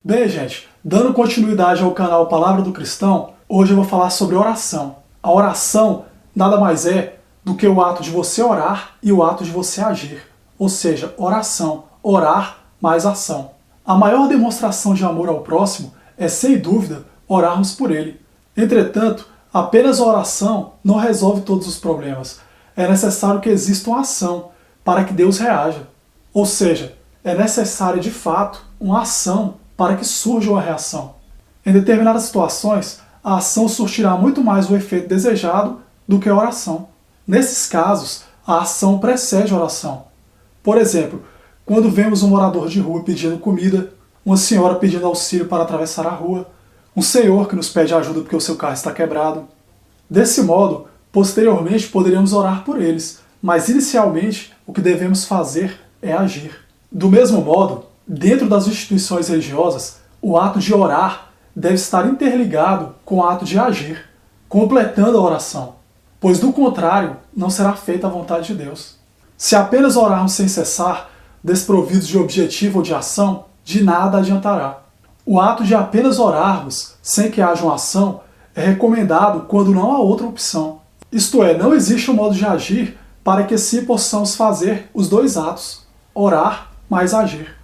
Bem, gente, dando continuidade ao canal Palavra do Cristão, hoje eu vou falar sobre oração. A oração nada mais é do que o ato de você orar e o ato de você agir. Ou seja, oração, orar mais ação. A maior demonstração de amor ao próximo é, sem dúvida, orarmos por ele. Entretanto, apenas a oração não resolve todos os problemas. É necessário que exista uma ação para que Deus reaja. Ou seja, é necessário de fato uma ação para que surja uma reação. Em determinadas situações, a ação surtirá muito mais o efeito desejado do que a oração. Nesses casos, a ação precede a oração. Por exemplo, quando vemos um morador de rua pedindo comida, uma senhora pedindo auxílio para atravessar a rua, um senhor que nos pede ajuda porque o seu carro está quebrado. Desse modo, posteriormente poderíamos orar por eles, mas inicialmente o que devemos fazer é agir. Do mesmo modo, dentro das instituições religiosas, o ato de orar deve estar interligado com o ato de agir, completando a oração, pois do contrário não será feita a vontade de Deus. Se apenas orarmos sem cessar, desprovidos de objetivo ou de ação, de nada adiantará. O ato de apenas orarmos sem que haja uma ação é recomendado quando não há outra opção. Isto é, não existe um modo de agir para que assim possamos fazer os dois atos, orar mais agir.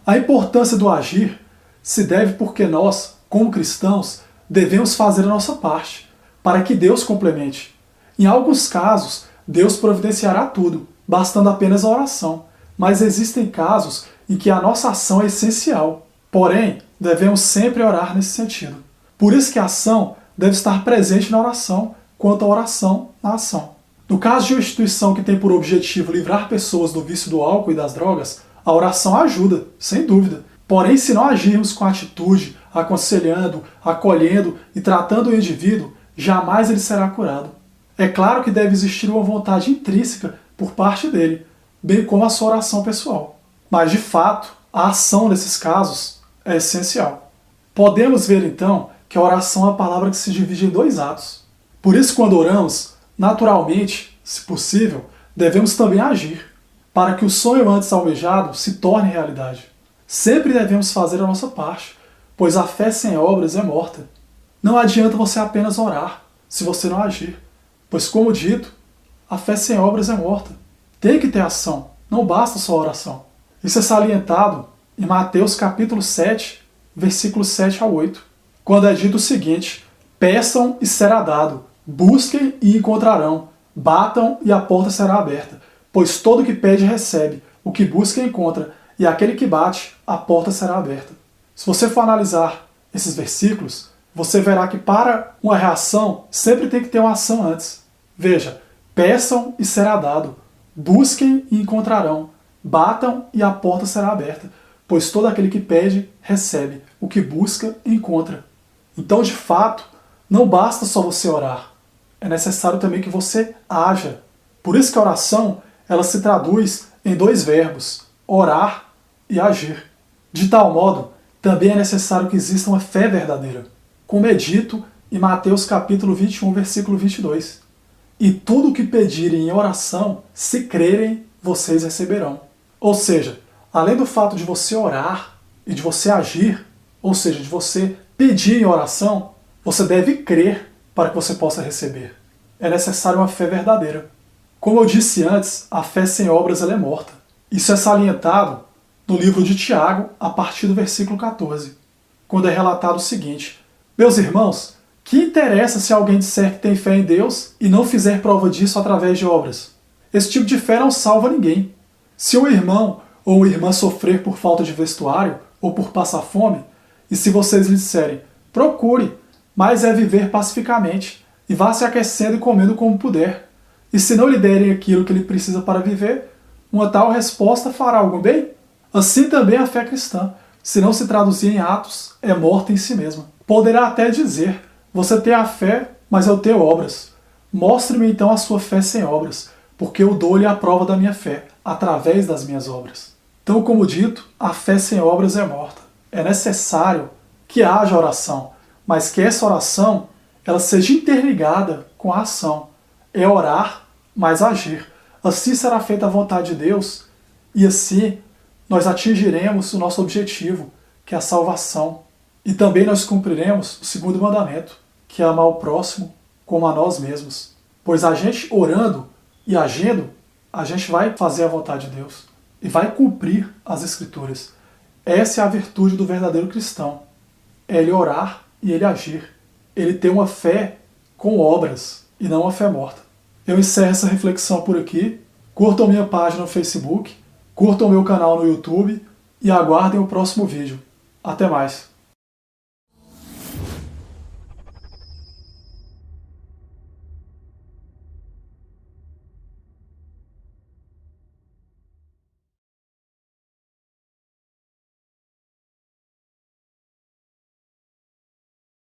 A importância do agir se deve porque nós, como cristãos, devemos fazer a nossa parte, para que Deus complemente. Em alguns casos, Deus providenciará tudo, bastando apenas a oração, mas existem casos em que a nossa ação é essencial. Porém, devemos sempre orar nesse sentido. Por isso que a ação deve estar presente na oração, quanto a oração na ação. No caso de uma instituição que tem por objetivo livrar pessoas do vício do álcool e das drogas, a oração ajuda, sem dúvida. Porém, se não agirmos com atitude, aconselhando, acolhendo e tratando o indivíduo, jamais ele será curado. É claro que deve existir uma vontade intrínseca por parte dele, bem como a sua oração pessoal. Mas, de fato, a ação nesses casos é essencial. Podemos ver, então, que a oração é uma palavra que se divide em dois atos. Por isso, quando oramos, naturalmente, se possível, devemos também agir, para que o sonho antes almejado se torne realidade. Sempre devemos fazer a nossa parte, pois a fé sem obras é morta. Não adianta você apenas orar, se você não agir, pois, como dito, a fé sem obras é morta. Tem que ter ação, não basta só oração. Isso é salientado em Mateus capítulo 7, versículos 7 a 8, quando é dito o seguinte: peçam e será dado, busquem e encontrarão, batam e a porta será aberta. Pois todo o que pede recebe, o que busca encontra, e aquele que bate, a porta será aberta. Se você for analisar esses versículos, você verá que para uma reação sempre tem que ter uma ação antes. Veja, peçam e será dado, busquem e encontrarão, batam e a porta será aberta, pois todo aquele que pede recebe, o que busca encontra. Então, de fato, não basta só você orar, é necessário também que você haja. Por isso que a oração ela se traduz em dois verbos, orar e agir. De tal modo, também é necessário que exista uma fé verdadeira, como é dito em Mateus capítulo 21, versículo 22. E tudo o que pedirem em oração, se crerem, vocês receberão. Ou seja, além do fato de você orar e de você agir, ou seja, de você pedir em oração, você deve crer para que você possa receber. É necessário uma fé verdadeira. Como eu disse antes, a fé sem obras ela é morta. Isso é salientado no livro de Tiago, a partir do versículo 14, quando é relatado o seguinte: meus irmãos, que interessa se alguém disser que tem fé em Deus e não fizer prova disso através de obras? Esse tipo de fé não salva ninguém. Se um irmão ou uma irmã sofrer por falta de vestuário ou por passar fome, e se vocês lhe disserem, procure, mas é viver pacificamente, e vá se aquecendo e comendo como puder, e se não lhe derem aquilo que ele precisa para viver, uma tal resposta fará algum bem? Assim também a fé cristã, se não se traduzir em atos, é morta em si mesma. Poderá até dizer, você tem a fé, mas eu tenho obras. Mostre-me então a sua fé sem obras, porque eu dou-lhe a prova da minha fé, através das minhas obras. Então, como dito, a fé sem obras é morta. É necessário que haja oração, mas que essa oração ela seja interligada com a ação. É orar, mas agir. Assim será feita a vontade de Deus, e assim nós atingiremos o nosso objetivo, que é a salvação. E também nós cumpriremos o segundo mandamento, que é amar o próximo como a nós mesmos. Pois a gente orando e agindo, a gente vai fazer a vontade de Deus e vai cumprir as Escrituras. Essa é a virtude do verdadeiro cristão. É ele orar e ele agir. Ele ter uma fé com obras e não uma fé morta. Eu encerro essa reflexão por aqui. Curtam minha página no Facebook, curtam meu canal no YouTube e aguardem o próximo vídeo. Até mais!